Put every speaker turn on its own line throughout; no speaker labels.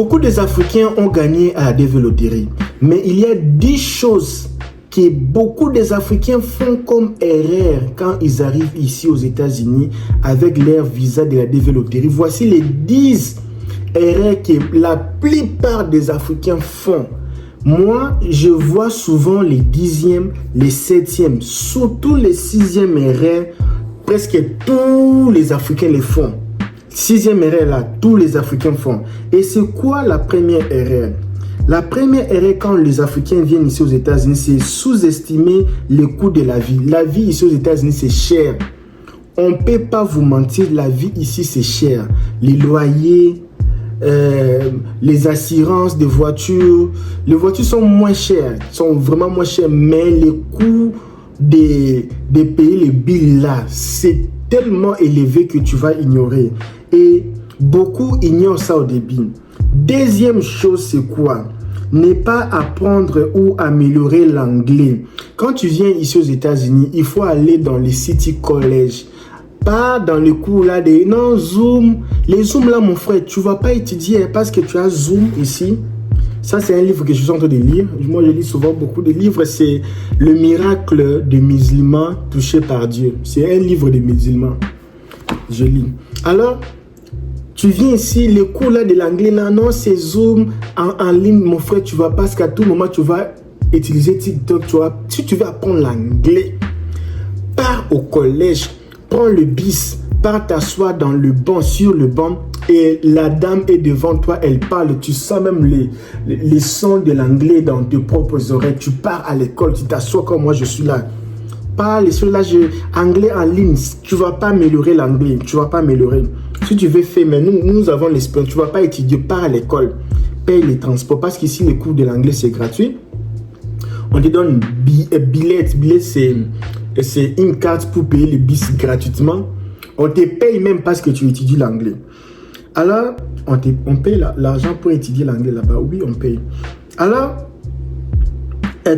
Beaucoup des Africains ont gagné à la dévéloterie, mais il y a 10 choses que beaucoup des Africains font comme erreur quand ils arrivent ici aux États-Unis avec leur visa de la dévéloterie. Voici les 10 erreurs que la plupart des Africains font. Moi, je vois souvent les 10e, les 7e, surtout les 6e erreurs. Presque tous les Africains les font. 6e erreur là, tous les Africains font. Et c'est quoi la première erreur? La première erreur quand les Africains viennent ici aux États-Unis, c'est sous-estimer le coût de la vie. La vie ici aux États-Unis, c'est cher. On ne peut pas vous mentir, la vie ici, c'est cher. Les loyers, les assurances des voitures. Les voitures sont moins chères, sont vraiment moins chères, mais les coûts de payer les billes là, c'est tellement élevé que tu vas ignorer. Et beaucoup ignorent ça au début. Deuxième chose, c'est quoi? Ne pas apprendre ou améliorer l'anglais. Quand tu viens ici aux États-Unis, il faut aller dans les City College. Pas dans les cours là de... Non, Zoom. Les Zoom là, mon frère, tu ne vas pas étudier parce que tu as Zoom ici. Ça, c'est un livre que je suis en train de lire. Moi, je lis souvent beaucoup de livres. C'est Le miracle des musulmans touchés par Dieu. C'est un livre des musulmans. Je lis. Alors, tu viens ici, les cours là de l'anglais, non, c'est Zoom en ligne, mon frère, tu vas parce qu'à tout moment, tu vas utiliser TikTok. Si tu veux apprendre l'anglais, pars au collège, prends le bus, pars t'asseoir dans le banc, sur le banc, et la dame est devant toi, elle parle, tu sens même les sons de l'anglais dans tes propres oreilles. Tu pars à l'école, tu t'assois comme moi, je suis là. Parle, anglais en ligne, tu ne vas pas améliorer l'anglais, tu ne vas pas améliorer. Si tu veux faire, mais nous avons l'expérience, tu ne vas pas étudier, pars à l'école, paye les transports, parce qu'ici, les cours de l'anglais, c'est gratuit. On te donne billet, c'est une carte pour payer les bus gratuitement. On te paye même parce que tu étudies l'anglais. Alors, on paye l'argent pour étudier l'anglais là-bas. Oui, on paye. Alors,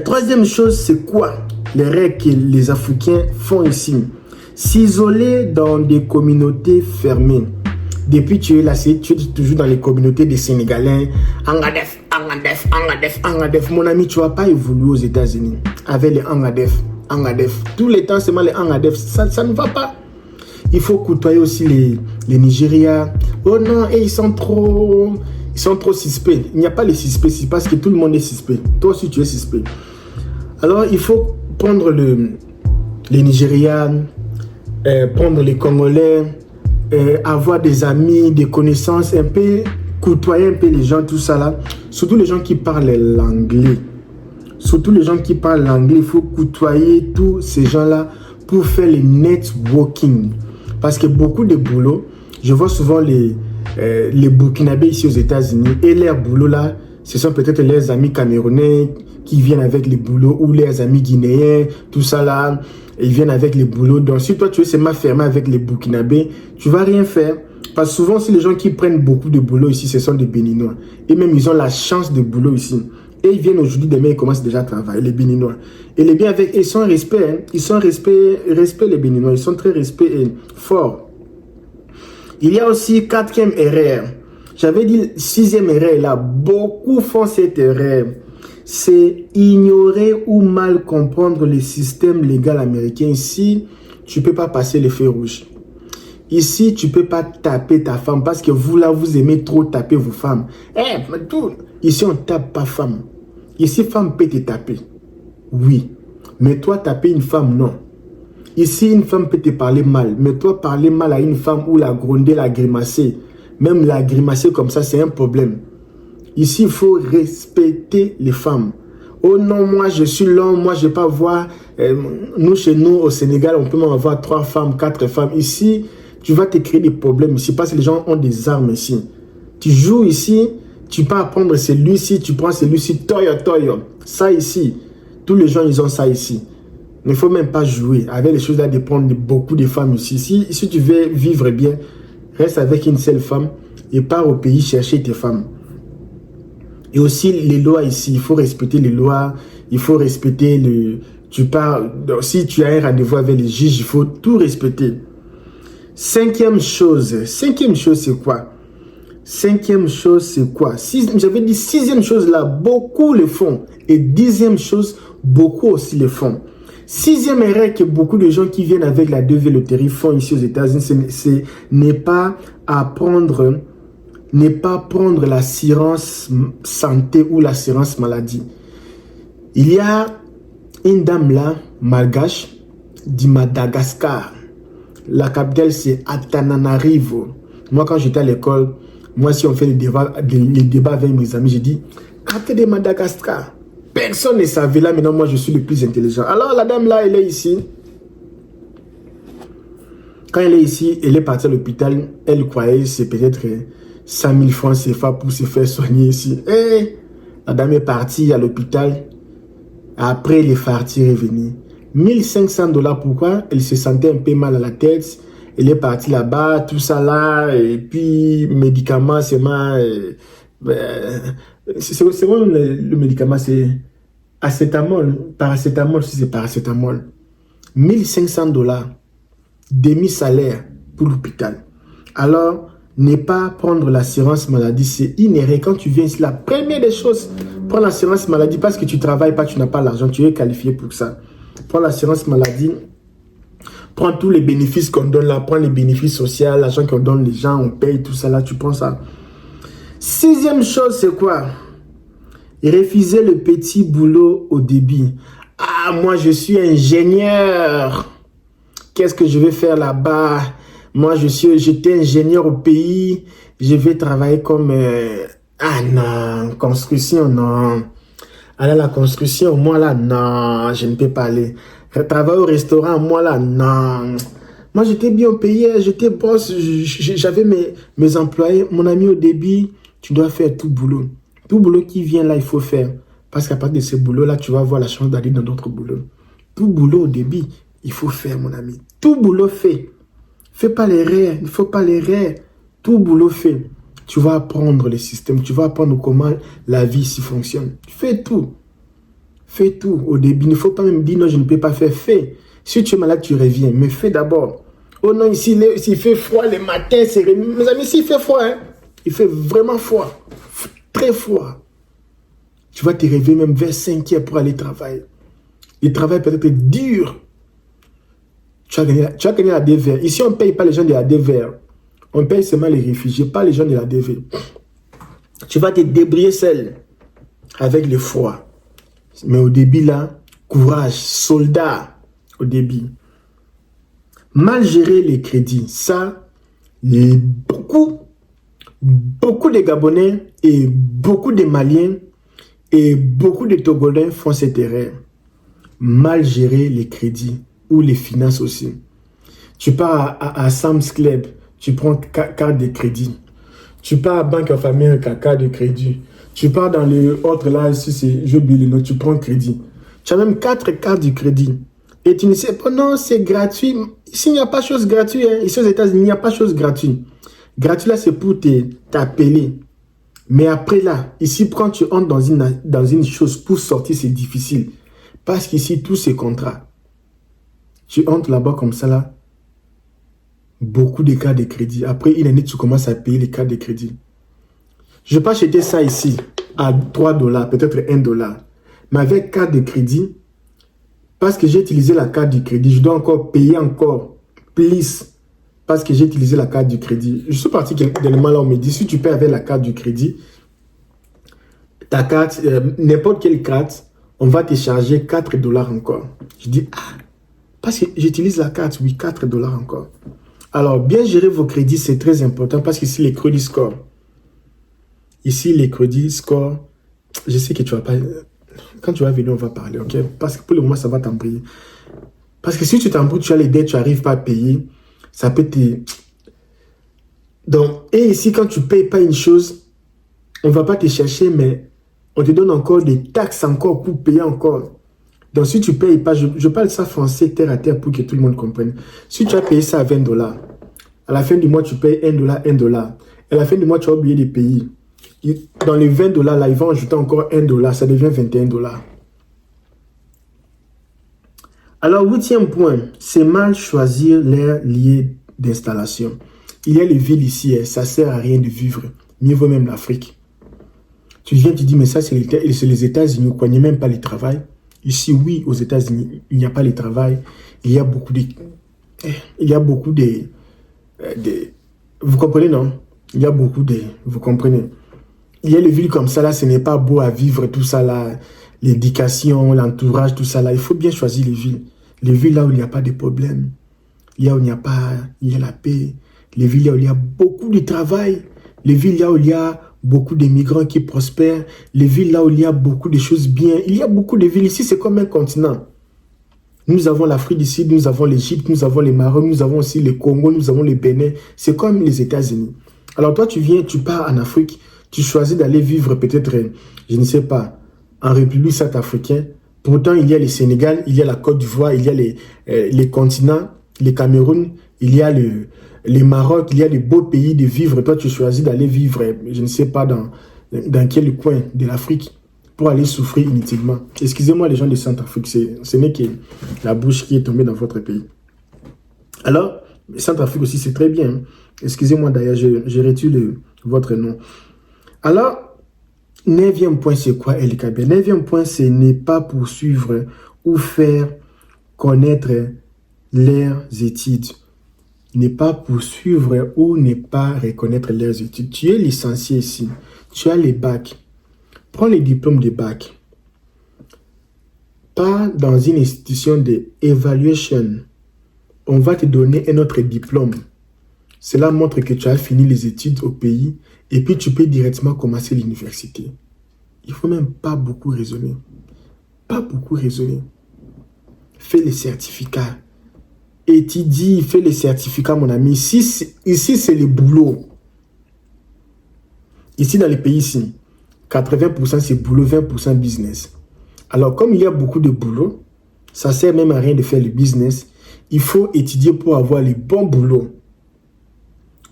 troisième chose, c'est quoi? Les règles que les Africains font ici. S'isoler dans des communautés fermées. Depuis que tu es là, tu es toujours dans les communautés des Sénégalais. Angadef. Mon ami, tu ne vas pas évoluer aux États-Unis avec les Angadef. Tous les temps, seulement les Angadef. Ça ne va pas. Il faut côtoyer aussi les Nigériens. Oh non, ils sont trop suspects. Il n'y a pas les suspects, c'est parce que tout le monde est suspect. Toi aussi, tu es suspect. Alors, il faut prendre les Nigérians, prendre les Congolais, avoir des amis, des connaissances, un peu côtoyer un peu les gens, tout ça là. Surtout les gens qui parlent l'anglais. Il faut côtoyer tous ces gens-là pour faire le networking. Parce que beaucoup de boulot, je vois souvent les Burkinabés ici aux États-Unis et leur boulot là, ce sont peut-être leurs amis camerounais qui viennent avec les boulots ou leurs amis guinéens, tout ça là, ils viennent avec les boulots. Donc si toi tu es seulement fermé avec les Burkinabés, tu vas rien faire. Parce que souvent, si les gens qui prennent beaucoup de boulot ici, ce sont des Béninois. Et même ils ont la chance de boulot ici. Et ils viennent aujourd'hui, demain, ils commencent déjà à travailler, les Béninois. Et les bien avec, ils sont respect, hein. Ils sont respect les Béninois, ils sont très respect et forts. Il y a aussi 4e erreur. J'avais dit 6e erreur là, beaucoup font cette erreur. C'est ignorer ou mal comprendre le système légal américain. Ici, tu ne peux pas passer les feux rouges. Ici, tu ne peux pas taper ta femme parce que vous là, vous aimez trop taper vos femmes. Ici, on ne tape pas femme. Ici, femme peut te taper. Oui. Mais toi, taper une femme, non. Ici, une femme peut te parler mal. Mais toi, parler mal à une femme ou la gronder, la grimacer. Même la grimacer comme ça, c'est un problème. Ici, il faut respecter les femmes. Oh non, moi, je suis l'homme. Moi, je ne vais pas voir. Nous, chez nous, au Sénégal, on peut même avoir 3 femmes, 4 femmes. Ici, tu vas te créer des problèmes ici parce que les gens ont des armes ici. Tu joues ici, tu peux apprendre celui-ci, tu prends celui-ci, toyo. Ça ici, tous les gens, ils ont ça ici. Il ne faut même pas jouer avec les choses là de prendre beaucoup de femmes ici. Si tu veux vivre bien, reste avec une seule femme et pars au pays chercher tes femmes. Et aussi les lois ici, il faut respecter les lois, il faut respecter si tu as un rendez-vous avec les juges, il faut tout respecter. Cinquième chose, c'est quoi? Cinquième chose, c'est quoi? J'avais dit sixième chose là, beaucoup le font. Et dixième chose, beaucoup aussi le font. Sixième erreur que beaucoup de gens qui viennent avec la DV loterie font ici aux États-Unis, c'est ne pas prendre l'assurance santé ou l'assurance maladie. Il y a une dame là, malgache, du Madagascar. La capitale, c'est Antananarivo. Moi, quand j'étais à l'école, moi, si on fait les débats avec mes amis, j'ai dit, quand tu es de Madagascar, personne ne savait. Là, maintenant, moi, je suis le plus intelligent. Alors, la dame là, elle est ici. Quand elle est ici, elle est partie à l'hôpital. Elle croyait que c'est peut-être 100 000 francs CFA pour se faire soigner ici. Et la dame est partie à l'hôpital. Après, elle est partie revenir. 1500 $. Pourquoi? Elle se sentait un peu mal à la tête. Elle est partie là-bas, tout ça là. Et puis, médicaments, c'est vraiment le médicament, c'est acétamol. Paracétamol, si c'est paracétamol. 1500 $. Demi-salaire pour l'hôpital. Alors, ne pas prendre l'assurance maladie, c'est inhérent. Quand tu viens ici, la première des choses, prends l'assurance maladie parce que tu ne travailles pas, tu n'as pas l'argent, tu es qualifié pour ça. Prends l'assurance maladie, prends tous les bénéfices qu'on donne là, prends les bénéfices sociaux, l'argent qu'on donne les gens, on paye, tout ça là, tu prends ça. Sixième chose, c'est quoi? Refuser le petit boulot au début. Ah, moi je suis ingénieur. Qu'est-ce que je vais faire là-bas? Moi, j'étais ingénieur au pays. Je vais travailler comme... ah non, construction, non. Aller à la construction, moi là, non, je ne peux pas aller. Travailler au restaurant, moi là, non. Moi, j'étais bien au pays, j'étais boss, j'avais mes employés. Mon ami, au début, tu dois faire tout boulot. Tout boulot qui vient là, il faut faire. Parce qu'à partir de ce boulot-là, tu vas avoir la chance d'aller dans d'autres boulots. Tout boulot au début, il faut faire, mon ami. Tout boulot fait. Fais pas l'erreur. Il ne faut pas l'erreur. Tout boulot fait. Tu vas apprendre le système. Tu vas apprendre comment la vie s'y fonctionne. Fais tout. Fais tout. Au début, il ne faut pas même dire non, je ne peux pas faire. Fais. Si tu es malade, tu reviens. Mais fais d'abord. Oh non, ici, il fait froid le matin. Mes amis, ici, il fait froid. Hein? Il fait vraiment froid. Très froid. Tu vas te réveiller même vers 5 heures pour aller travailler. Le travail peut être dur. Tu as gagné la DVR. Ici, on ne paye pas les gens de la DVR. On paye seulement les réfugiés, pas les gens de la DV. Tu vas te débrouiller seul avec le froid. Mais au début, là, courage, soldat, au début. Mal gérer les crédits. Ça, beaucoup de Gabonais et beaucoup de Maliens et beaucoup de Togolais font cette erreur. Mal gérer les crédits. Ou les finances aussi. Tu pars à Sam's Club, tu prends carte de crédit. Tu pars à Bank of America, carte de crédit. Tu pars dans le autre là, ici c'est, j'ai oublié le nom, tu prends crédit. Tu as même 4 cartes de crédit. Et tu ne sais pas, non, c'est gratuit. Ici, il n'y a pas de chose gratuite. Hein. Ici aux États-Unis, il n'y a pas de chose gratuite. Gratuit là, c'est pour t'appeler. Mais après là, ici, quand tu entres dans une chose, pour sortir, c'est difficile. Parce qu'ici, tout c'est contrat. Tu entres là-bas comme ça, là, beaucoup de cartes de crédit. Après une année, tu commences à payer les cartes de crédit. Je peux acheter ça ici à 3 $, peut-être 1 $. Mais avec carte de crédit, parce que j'ai utilisé la carte du crédit, je dois encore payer encore plus parce que j'ai utilisé la carte du crédit. Je suis parti dernièrement là, on me dit, si tu paies avec la carte du crédit, ta carte, n'importe quelle carte, on va te charger 4 $ encore. Je dis, ah, parce que j'utilise la carte, oui, 4 $ encore. Alors, bien gérer vos crédits, c'est très important parce qu'ici, les crédits score. Ici, les crédits score, je sais que tu vas pas... Quand tu vas venir, on va parler, ok? Parce que pour le moment, ça va t'embrouiller. Parce que si tu t'embrouilles, tu as les dettes, tu n'arrives pas à payer, ça peut te... Donc, et ici, quand tu ne payes pas une chose, on ne va pas te chercher, mais on te donne encore des taxes encore pour payer encore. Donc, si tu ne payes pas, je parle ça français terre à terre pour que tout le monde comprenne. Si tu as payé ça à 20 $, à la fin du mois, tu payes 1 $, 1 $. Et à la fin du mois, tu as oublié de payer. Dans les 20 $, là, ils vont ajouter encore 1 $, ça devient 21 $. Alors, 8e point, c'est mal choisir l'air lié d'installation. Il y a les villes ici, ça ne sert à rien de vivre. mieux vaut même l'Afrique. Tu viens, tu dis, mais ça, c'est les États-Unis, quoi. Il n'y a même pas le travail. Ici, oui, aux États-Unis, il n'y a pas le travail. Il y a beaucoup de... Vous comprenez, non? Il y a beaucoup de... Vous comprenez? Il y a les villes comme ça, là, ce n'est pas beau à vivre, tout ça, là. L'éducation, l'entourage, tout ça, là. Il faut bien choisir les villes. Les villes là où il n'y a pas de problème. Il y a où il n'y a pas... Il y a la paix. Les villes là où il y a beaucoup de travail. Les villes là où il y a beaucoup de migrants qui prospèrent. Les villes là où il y a beaucoup de choses bien. Il y a beaucoup de villes. Ici, c'est comme un continent. Nous avons l'Afrique du Sud, nous avons l'Égypte, nous avons les Maroc, nous avons aussi le Congo, nous avons le Bénin. C'est comme les États-Unis. Alors toi, tu viens, tu pars en Afrique, tu choisis d'aller vivre peut-être, je ne sais pas, en République centrafricaine. Pourtant, il y a le Sénégal, il y a la Côte d'Ivoire, il y a les continents, les Cameroun, il y a les Maroc, il y a les beaux pays de vivre. Toi, tu choisis d'aller vivre, je ne sais pas dans quel coin de l'Afrique, pour aller souffrir inutilement. Excusez-moi les gens de Centrafrique, ce n'est que la bouche qui est tombée dans votre pays. Alors, Centrafrique aussi, c'est très bien. Excusez-moi d'ailleurs, je retire votre nom. Alors, 9e point, c'est quoi, LKB? 9e point, c'est ne pas poursuivre ou faire connaître leurs études. Ne pas poursuivre ou ne pas reconnaître leurs études. Tu es licencié ici. Tu as les bacs. Prends les diplômes de bac. Pas dans une institution d'évaluation. On va te donner un autre diplôme. Cela montre que tu as fini les études au pays et puis tu peux directement commencer l'université. Il ne faut même pas beaucoup raisonner. Pas beaucoup raisonner. Fais les certificats. Étudie, fais les certificats, mon ami. Ici, c'est le boulot. Ici, dans les pays ici, 80% c'est boulot, 20% business. Alors, comme il y a beaucoup de boulot, ça ne sert même à rien de faire le business. Il faut étudier pour avoir les bons boulots.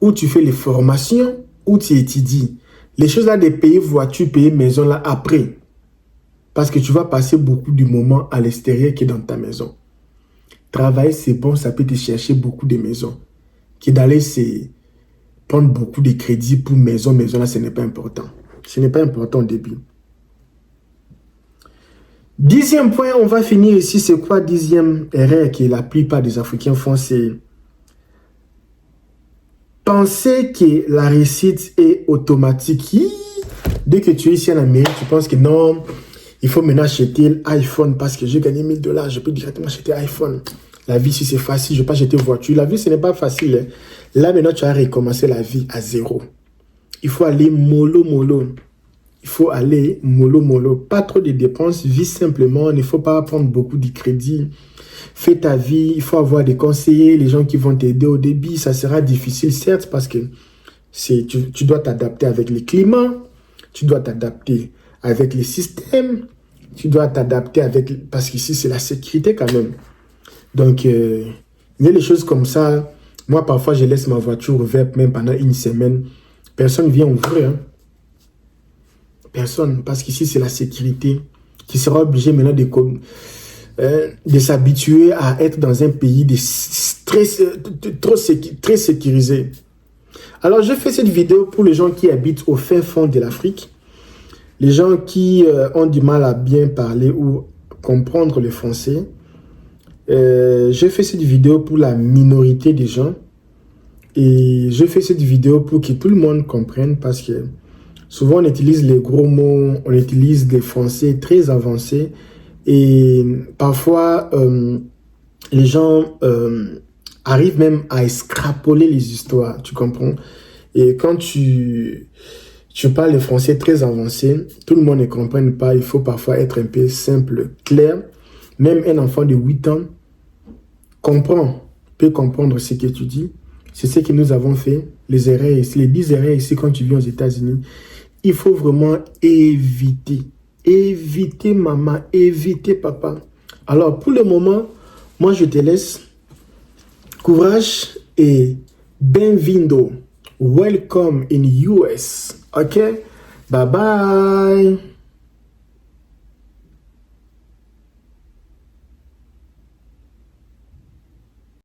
Où tu fais les formations, où tu étudies. Les choses là des pays voitures, pays maison là après. Parce que tu vas passer beaucoup de moments à l'extérieur qui est dans ta maison. Travailler, c'est bon, ça peut te chercher beaucoup de maisons. Qui d'aller prendre beaucoup de crédits pour maison là, ce n'est pas important. Ce n'est pas important au début. 10e point, on va finir ici. C'est quoi 10e erreur que la plupart des Africains font? C'est penser que la réussite est automatique. Dès que tu es ici en Amérique, tu penses que non, il faut maintenant acheter l'iPhone parce que j'ai gagné $1000. Je peux directement acheter l'iPhone. La vie ici, c'est facile. Je ne vais pas acheter une voiture. La vie, ce n'est pas facile. Là, maintenant, tu as recommencé la vie à zéro. Il faut aller mollo. Il faut aller mollo. Pas trop de dépenses. Vis simplement. Il ne faut pas prendre beaucoup de crédit. Fais ta vie. Il faut avoir des conseillers, les gens qui vont t'aider au début. Ça sera difficile, certes, parce que tu dois t'adapter avec le climat. Tu dois t'adapter avec les systèmes. Tu dois t'adapter avec... Parce qu'ici, c'est la sécurité quand même. Donc, il y a des choses comme ça. Moi, parfois, je laisse ma voiture ouverte même pendant une semaine. Personne ne vient ouvrir. Hein. Personne. Parce qu'ici, c'est la sécurité qui sera obligé maintenant de s'habituer à être dans un pays très sécurisé. Alors, je fais cette vidéo pour les gens qui habitent au fin fond de l'Afrique. Les gens qui ont du mal à bien parler ou comprendre le français. Je fais cette vidéo pour la minorité des gens. Et je fais cette vidéo pour que tout le monde comprenne parce que souvent on utilise les gros mots, on utilise des français très avancés et parfois les gens arrivent même à extrapoler les histoires, tu comprends? Et quand tu parles le français très avancé, tout le monde ne comprenne pas, il faut parfois être un peu simple, clair. Même un enfant de 8 ans peut comprendre ce que tu dis. C'est ce que nous avons fait, les erreurs ici, les 10 erreurs ici quand tu viens aux États-Unis. Il faut vraiment éviter. Éviter maman, éviter papa. Alors pour le moment, moi je te laisse. Courage et bienvenido. Welcome in US. Ok? Bye bye.